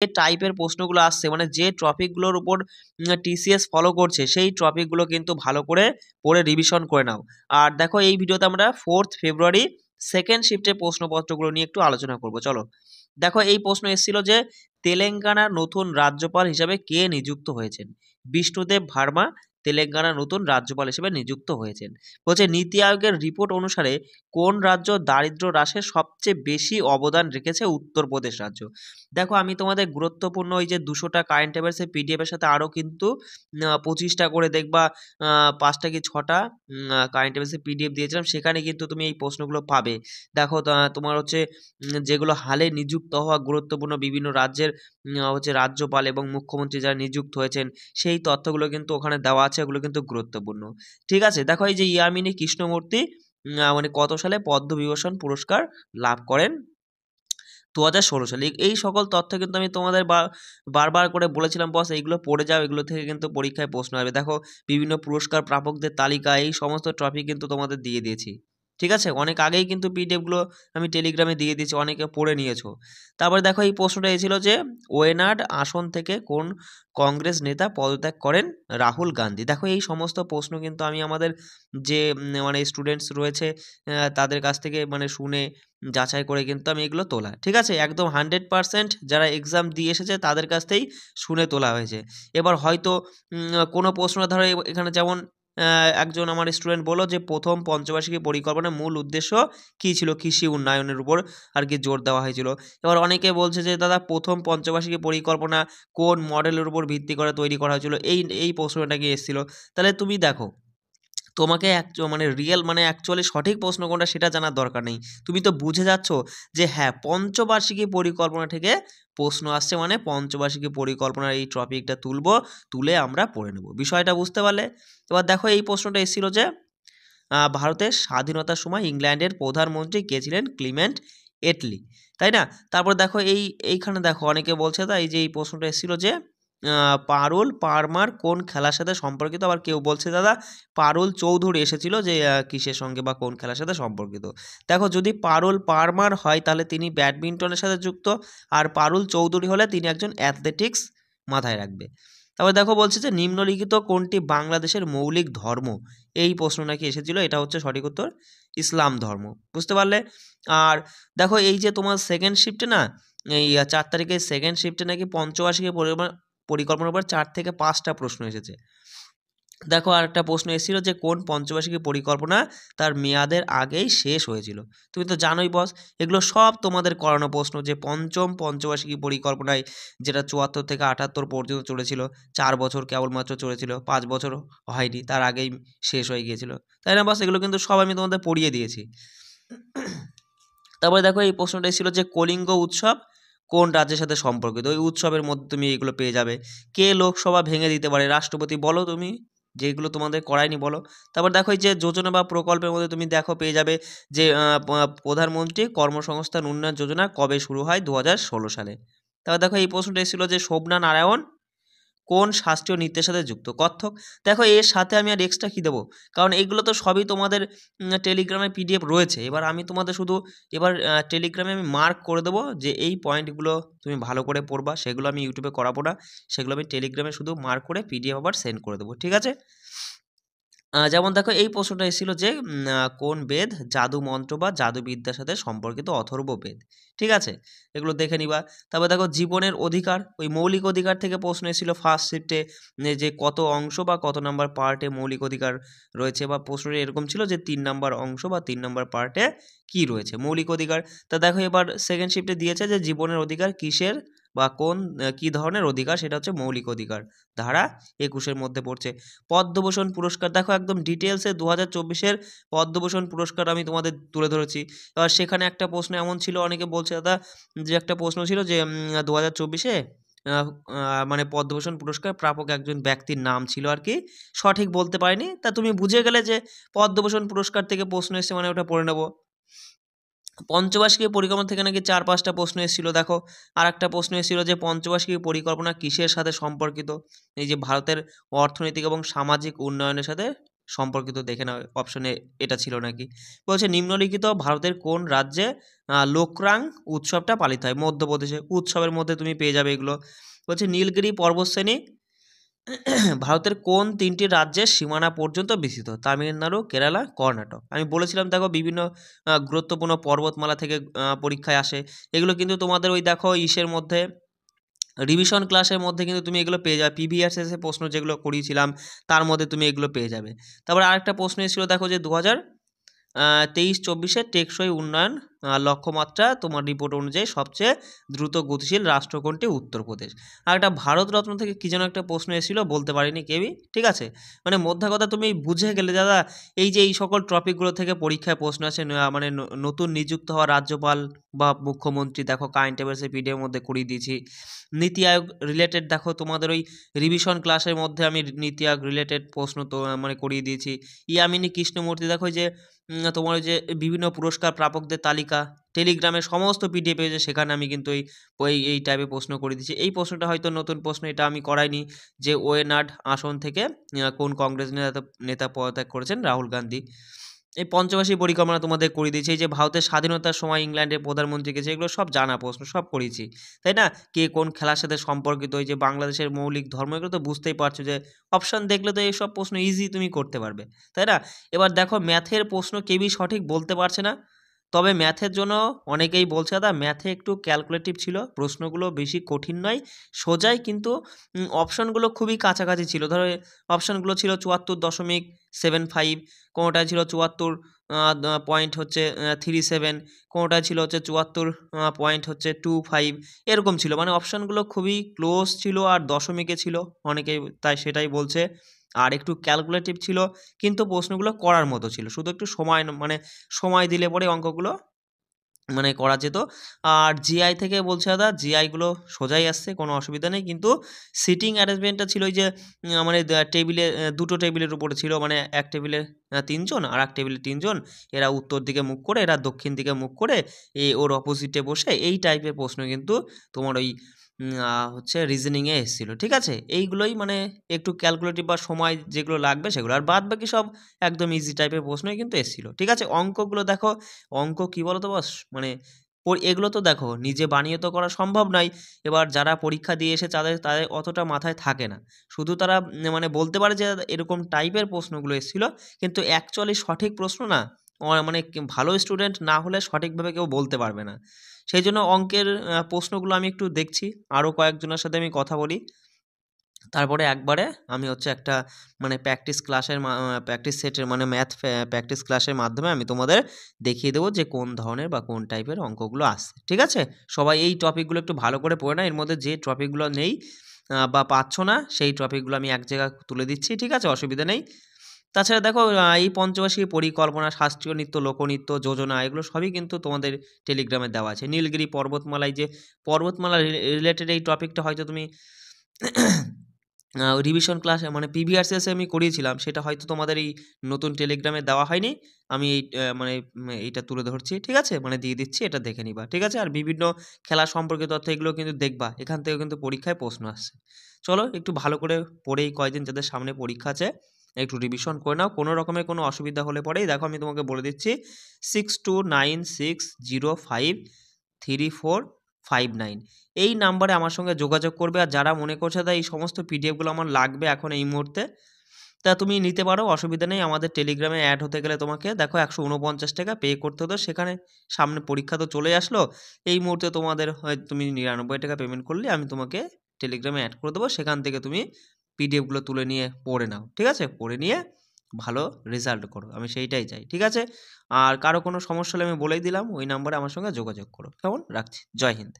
যে টাইপের প্রশ্নগুলো আসছে, মানে যে টপিকগুলোর উপর টিসিএস ফলো করছে সেই টপিকগুলো কিন্তু ভালো করে পড়ে রিভিশন করে নাও। আর দেখো এই ভিডিওতে আমরা 4 ফেব্রুয়ারি সেকেন্ড শিফটের প্রশ্নপত্রগুলো নিয়ে একটু আলোচনা করব। চলো দেখো, এই প্রশ্ন এসেছিল যে তেলেঙ্গানার নতুন রাজ্যপাল হিসাবে কে নিযুক্ত হয়েছেন? বিষ্ণুদেব ভার্মা তেলেঙ্গানার নতুন রাজ্যপাল হিসেবে নিযুক্ত হয়েছেন। বলছে নীতি আয়োগের রিপোর্ট অনুসারে কোন রাজ্য দারিদ্র্য হ্রাসে সবচেয়ে বেশি অবদান রেখেছে? উত্তরপ্রদেশ রাজ্য। দেখো আমি তোমাদের গুরুত্বপূর্ণ ওই যে 200টা কারেন্ট অ্যাফেয়ার্সের পিডিএফ এর সাথে আরও কিন্তু 25টা করে দেখবা 5টা কি 6টা কারেন্ট অ্যাফেয়ার্সের পিডিএফ দিয়েছিলাম, সেখানে কিন্তু তুমি এই প্রশ্নগুলো পাবে। দেখো তোমার হচ্ছে যেগুলো হালে নিযুক্ত হওয়া গুরুত্বপূর্ণ বিভিন্ন রাজ্যের হচ্ছে রাজ্যপাল এবং মুখ্যমন্ত্রী যারা নিযুক্ত হয়েছেন সেই তথ্যগুলো কিন্তু ওখানে দেওয়া আছে, ওগুলো কিন্তু গুরুত্বপূর্ণ। ঠিক আছে, দেখো এই যে ইয়ামিনী কৃষ্ণমূর্তি মানে কত সালে পদ্মবিভূষণ পুরস্কার লাভ করেন? 2016 সালে। এই সকল তথ্য কিন্তু আমি তোমাদের বারবার করে বলেছিলাম বস, এইগুলো পড়ে যাও, এগুলো থেকে কিন্তু পরীক্ষায় প্রশ্ন আসবে। দেখো বিভিন্ন পুরস্কার প্রাপকদের তালিকা, এই সমস্ত ট্রফি কিন্তু তোমাদের দিয়ে দিয়েছি। ঠিক আছে, অনেক আগেই কিন্তু পিডিএফগুলো আমি টেলিগ্রামে দিয়ে দিয়েছি, অনেকে পড়ে নিয়েছো। তারপরে দেখো এই প্রশ্নটা এসেছিল যে ওয়েনাড আসন থেকে কোন কংগ্রেস নেতা পদত্যাগ করেন? রাহুল গান্ধী। দেখো এই সমস্ত প্রশ্ন কিন্তু আমি আমাদের যে মানে স্টুডেন্টস রয়েছে তাদের কাছ থেকে মানে শুনে যাচাই করে কিন্তু আমি এগুলো তোলা। ঠিক আছে, একদম 100% যারা এক্সাম দিয়ে এসেছে তাদের কাছ থেকেই শুনে তোলা হয়েছে। এবার হয়তো কোনো প্রশ্ন ধরো এখানে যেমন একজন আমার স্টুডেন্ট বলল যে প্রথম পঞ্চবার্ষিকী পরিকল্পনার মূল উদ্দেশ্য কী ছিল? কৃষি উন্নয়নের উপর আর কি জোর দেওয়া হয়েছিল। এবার অনেকে বলছে যে দাদা প্রথম পঞ্চবার্ষিকী পরিকল্পনা কোন মডেলের উপর ভিত্তি করে তৈরি করা হয়েছিল? এই প্রশ্নটা কি এসেছিল। তাহলে তুমি দেখো, তোমাকে মানে রিয়েল মানে অ্যাকচুয়ালি সঠিক প্রশ্ন কোনটা সেটা জানার দরকার নেই। তুমি তো বুঝে যাচ্ছ যে হ্যাঁ, পঞ্চবার্ষিকী পরিকল্পনা থেকে প্রশ্ন আসছে, মানে পঞ্চবার্ষিকী পরিকল্পনার এই টপিকটা তুলে আমরা পড়ে নেব। বিষয়টা বুঝতে পারলে? এবার দেখো এই প্রশ্নটা এসেছিল যে ভারতের স্বাধীনতার সময় ইংল্যান্ডের প্রধানমন্ত্রী কে ছিলেন? ক্লিমেন্ট এটলি, তাই না? তারপর দেখো এইখানে দেখো অনেকে বলছে এই যে এই প্রশ্নটা এসেছিল যে পারুল পারমার কোন খেলার সাথে সম্পর্কিত? আবার কেউ বলছে দাদা পারুল চৌধুরী এসেছিল যে কিসের সঙ্গে বা কোন খেলার সাথে সম্পর্কিত? দেখো যদি পারুল পারমার হয় তাহলে তিনি ব্যাডমিন্টনের সাথে যুক্ত, আর পারুল চৌধুরী হলে তিনি একজন অ্যাথলেটিক্স, মাথায় রাখবে। তারপর দেখো বলছে যে নিম্নলিখিত কোনটি বাংলাদেশের মৌলিক ধর্ম? এই প্রশ্ন নাকি এসেছিল, এটা হচ্ছে সঠিক উত্তর ইসলাম ধর্ম। বুঝতে পারলে? আর দেখো এই যে তোমার সেকেন্ড শিফটে না, এই 4 তারিখে সেকেন্ড শিফটে নাকি পঞ্চবার্ষিকী পরিকল্পনার উপর 4 থেকে 5টা প্রশ্ন এসেছে। দেখো আরেকটা প্রশ্ন এসেছিল যে কোন পঞ্চবার্ষিকী পরিকল্পনা তার মেয়াদের আগেই শেষ হয়েছিল? তুমি তো জানোই বস, এগুলো সব তোমাদের করানো প্রশ্ন যে পঞ্চবার্ষিকী পরিকল্পনায় যেটা 74 থেকে 78 পর্যন্ত চলেছিল, 4 বছর কেবলমাত্র চলেছিল, 5 বছর হয়নি, তার আগেই শেষ হয়ে গিয়েছিল, তাই না বস? এগুলো কিন্তু সব আমি তোমাদের পড়িয়ে দিয়েছি। তারপরে দেখো এই প্রশ্নটা এসেছিল যে কলিঙ্গ উৎসব কোন রাজ্যের সাথে সম্পর্কিত? ওই উৎসবের মধ্যে তুমি এগুলো পেয়ে যাবে। কে লোকসভা ভেঙে দিতে পারে? রাষ্ট্রপতি। বলো তুমি, যেগুলো তোমাদের করায়নি বলো। তারপর দেখো এই যে যোজনা বা প্রকল্পের মধ্যে তুমি দেখো পেয়ে যাবে যে প্রধানমন্ত্রী কর্মসংস্থান উন্নয়ন যোজনা কবে শুরু হয়? 2016 সালে। তারপর দেখো এই প্রশ্নটা এসেছিল যে শোভনা নারায়ণ কোন শাস্ত্রীয় নৃত্যের সাথে যুক্ত? কত্থক। দেখো এর সাথে আমি আর এক্সট্রা কী দেবো? কারণ এগুলো তো সবই তোমাদের টেলিগ্রামে পিডিএফ রয়েছে। এবার আমি তোমাদের শুধু টেলিগ্রামে আমি মার্ক করে দেবো যে এই পয়েন্টগুলো তুমি ভালো করে পড়বা, সেগুলো আমি ইউটিউবে করাবো না, সেগুলো আমি টেলিগ্রামে শুধু মার্ক করে পিডিএফ আবার সেন্ড করে দেবো। ঠিক আছে? যেমন দেখো এই প্রশ্নটা এসেছিল যে কোন বেদ জাদু মন্ত্র বা জাদুবিদ্যার সাথে সম্পর্কিত? অথর্ববেদ। ঠিক আছে, এগুলো দেখে নিবা। তারপর দেখো জীবনের অধিকার, ওই মৌলিক অধিকার থেকে প্রশ্ন এসেছিল ফার্স্ট শিফটে যে কত অংশ বা কত নাম্বার পার্টে মৌলিক অধিকার রয়েছে, বা প্রশ্নটা এরকম ছিল যে 3 নাম্বার অংশ বা 3 নাম্বার পার্টে কি রয়েছে মৌলিক অধিকার। তা দেখো এবার সেকেন্ড শিফটে দিয়েছে যে জীবনের অধিকার কিসের বা কোন কি ধরনের অধিকার? সেটা হচ্ছে মৌলিক অধিকার, ধারা 21-এর মধ্যে পড়ছে। পদ্মভূষণ পুরস্কার দেখো একদম ডিটেলসে 2024-এর পদ্মভূষণ পুরস্কার আমি তোমাদের তুলে ধরেছি। এবার সেখানে একটা প্রশ্ন এমন ছিল, অনেকে বলছে দাদা যে একটা প্রশ্ন ছিল যে 2024-এ মানে পদ্মভূষণ পুরস্কার প্রাপক একজন ব্যক্তির নাম ছিল আর কি, সঠিক বলতে পারিনি। তা তুমি বুঝে গেলে যে পদ্মভূষণ পুরস্কার থেকে প্রশ্ন এসছে, মানে ওটা পড়ে নেব। পঞ্চবার্ষিকী পরিকল্পনা থেকে নাকি 4-5টা প্রশ্ন এসেছিল। দেখো আর একটা প্রশ্ন এসেছিল যে পঞ্চবার্ষিকী পরিকল্পনা কিসের সাথে সম্পর্কিত? এই যে ভারতের অর্থনৈতিক এবং সামাজিক উন্নয়নের সাথে সম্পর্কিত দেখে নাও অপশনে এটা ছিল নাকি। বলছে নিম্নলিখিত ভারতের কোন রাজ্যে লোকরাং উৎসবটা পালিত হয়? মধ্যপ্রদেশে। উৎসবের মধ্যে তুমি পেয়ে যাবে এগুলো। বলছে নীলগিরি পর্বতশ্রেণী ভারতের কোন 3টি রাজ্যের সীমানা পর্যন্ত বিস্তৃত? তামিলনাড়ু, কেরালা, কর্ণাটক। আমি বলেছিলাম দেখো বিভিন্ন গুরুত্বপূর্ণ পর্বতমালা থেকে পরীক্ষায় আসে। এগুলো কিন্তু তোমাদের ওই দেখো ইসের মধ্যে রিভিশন ক্লাসের মধ্যে কিন্তু তুমি এগুলো পেয়ে যাবে। পিভিএসএস এর প্রশ্ন যেগুলো করিয়েছিলাম তার মধ্যে তুমি এগুলো পেয়ে যাবে। তারপরে আরেকটা প্রশ্ন এসেছিল দেখো যে 2023-24 টেকসই উন্নয়ন লক্ষ্যমাত্রা তোমার রিপোর্ট অনুযায়ী সবচেয়ে দ্রুত গতিশীল রাষ্ট্র কোনটি? উত্তরপ্রদেশ। আর একটা ভারতরত্ন থেকে কী যেন একটা প্রশ্ন এসেছিল, বলতে পারিনি কেউই, ঠিক আছে। মানে মোদ্দা কথা তুমি বুঝে গেলে দাদা, এই যে এই সকল টপিকগুলো থেকে পরীক্ষায় প্রশ্ন আছে, মানে নতুন নিযুক্ত হওয়া রাজ্যপাল বা মুখ্যমন্ত্রী দেখো কারেন্ট অ্যাফেয়ার্সের পিডিএফের মধ্যে করিয়ে দিয়েছি। নীতি আয়োগ রিলেটেড দেখো তোমাদের ওই রিভিশন ক্লাসের মধ্যে আমি নীতি আয়োগ রিলেটেড প্রশ্ন তো মানে করিয়ে দিয়েছি। ইয়ামিনী কৃষ্ণমূর্তি দেখো যে তোমার ওই যে বিভিন্ন পুরস্কার প্রাপকদের তালিকা টেলিগ্রামে সমস্ত পিডিএফ পেয়েছে, সেখানে আমি কিন্তু এই টাইপের প্রশ্ন করে দিচ্ছি। এই প্রশ্নটা হয়তো নতুন প্রশ্ন, এটা আমি করাইনি, যে ওয়েনাড আসন থেকে কোন কংগ্রেস নেতা পদত্যাগ করেছেন? রাহুল গান্ধী। এই পঞ্চবার্ষিক পরিকল্পনা তোমাদের করে দিয়েছি। এই যে ভারতের স্বাধীনতার সময় ইংল্যান্ডের প্রধানমন্ত্রী গেছে, এগুলো সব জানা প্রশ্ন, সব করিয়েছি, তাই না? কে কোন খেলার সাথে সম্পর্কিত, এই যে বাংলাদেশের মৌলিক ধর্ম, এগুলো তো বুঝতেই পারছো যে অপশান দেখলে তো এইসব প্রশ্ন ইজি তুমি করতে পারবে, তাই না? এবার দেখো ম্যাথের প্রশ্ন কেউই সঠিক বলতে পারছে না। তবে ম্যাথের জন্য অনেকেই বলছে দাদা ম্যাথে একটু ক্যালকুলেটিভ ছিল, প্রশ্নগুলো বেশি কঠিন নয়, সোজাই, কিন্তু অপশনগুলো খুবই কাছাকাছি ছিল। ধরো অপশনগুলো ছিল 74.75, কোনোটায় ছিল 74.37, কোনোটায় ছিল হচ্ছে 74.25, এরকম ছিল। মানে অপশানগুলো খুবই ক্লোজ ছিল আর দশমিকে ছিল, অনেকেই তাই সেটাই বলছে। আর একটু ক্যালকুলেটিভ ছিল, কিন্তু প্রশ্নগুলো করার মতো ছিল, শুধু একটু মানে সময় দিলে পরে অঙ্কগুলো মানে করা যেত। আর জিআই থেকে বলছে দাদা জিআইগুলো সোজাই আসছে, কোনো অসুবিধা নেই, কিন্তু সিটিং অ্যারেঞ্জমেন্টটা ছিল ওই যে মানে টেবিলে দুটো টেবিলের উপরে ছিল, মানে এক টেবিলে 3 জন আর এক টেবিলে 3 জন, এরা উত্তর দিকে মুখ করে, এরা দক্ষিণ দিকে মুখ করে, ওর অপোজিটে বসে, এই টাইপের প্রশ্ন কিন্তু তোমার ওই হচ্ছে রিজনিংয়ে এসেছিলো, ঠিক আছে। এইগুলোই মানে একটু ক্যালকুলেটিভ বা সময় যেগুলো লাগবে সেগুলো, আর বাদ বাকি সব একদম ইজি টাইপের প্রশ্নই কিন্তু এসেছিলো, ঠিক আছে। অঙ্কগুলো দেখো, অঙ্ক কী বলো তো বস, মানে এগুলো তো দেখো নিজে বানিয়ে তো করা সম্ভব নয়। এবার যারা পরীক্ষা দিয়ে এসে তাদের অতটা মাথায় থাকে না, শুধু তারা মানে বলতে পারে যে এরকম টাইপের প্রশ্নগুলো এসেছিলো, কিন্তু অ্যাকচুয়ালি সঠিক প্রশ্ন না, মানে ভালো স্টুডেন্ট না হলে সঠিকভাবে কেউ বলতে পারবে না। সেই জন্য অঙ্কের প্রশ্নগুলো আমি একটু দেখছি, আরও কয়েকজনের সাথে আমি কথা বলি, তারপরে একবারে আমি হচ্ছে একটা মানে প্র্যাকটিস সেটের মানে ম্যাথ প্র্যাকটিস ক্লাসের মাধ্যমে আমি তোমাদের দেখিয়ে দেবো যে কোন ধরনের বা কোন টাইপের অঙ্কগুলো আসছে, ঠিক আছে। সবাই এই টপিকগুলো একটু ভালো করে পড়ে না, এর মধ্যে যে টপিকগুলো নেই বা পাচ্ছ না সেই টপিকগুলো আমি এক জায়গায় তুলে দিচ্ছি, ঠিক আছে, অসুবিধা নেই। তাছাড়া দেখো এই পঞ্চবার্ষিক পরিকল্পনা, শাস্ত্রীয় নৃত্য, লোকনৃত্য, যোজনা, এগুলো সবই কিন্তু তোমাদের টেলিগ্রামে দেওয়া আছে। নীলগিরি পর্বতমালায় যে পর্বতমালা রিলেটেড এই টপিকটা হয়তো তুমি রিভিশন ক্লাসে মানে পিভিআরসিএসে আমি করিয়েছিলাম, সেটা হয়তো তোমাদের এই নতুন টেলিগ্রামে দেওয়া হয়নি। আমি এই মানে এইটা তুলে ধরছি, ঠিক আছে, মানে দিয়ে দিচ্ছি, এটা দেখে নিবা, ঠিক আছে। আর বিভিন্ন খেলা সম্পর্কিত তথ্য এগুলো কিন্তু দেখবা, এখান থেকে কিন্তু পরীক্ষায় প্রশ্ন আসছে। চলো একটু ভালো করে পড়েই কয়দিন যাদের সামনে পরীক্ষা আছে একটু রিভিশন করে নাও। কোনো রকমের কোনো অসুবিধা হলে পরেই দেখো আমি তোমাকে বলে দিচ্ছি 6296053459 এই নাম্বারে আমার সঙ্গে যোগাযোগ করবে। আর যারা মনে করছে এই সমস্ত পিডিএফগুলো আমার লাগবে এখন এই মুহূর্তে, তা তুমি নিতে পারো, অসুবিধা নেই। আমাদের টেলিগ্রামে অ্যাড হতে গেলে তোমাকে দেখো 149 টাকা পে করতে হতো, সেখানে সামনে পরীক্ষা তো চলে আসলো, এই মুহূর্তে তোমাদের হয়তো তুমি 99 টাকা পেমেন্ট করলে আমি তোমাকে টেলিগ্রামে অ্যাড করে দেবো, সেখান থেকে তুমি পিডিএফগুলো তুলে নিয়ে পড়ে নাও, ঠিক আছে। পড়ে নিয়ে ভালো রেজাল্ট করো, আমি সেইটাই চাই, ঠিক আছে। আর কারো কোনো সমস্যা হলে আমি বলেই দিলাম, ওই নাম্বারে আমার সঙ্গে যোগাযোগ করো, কেমন? রাখছি, জয় হিন্দ।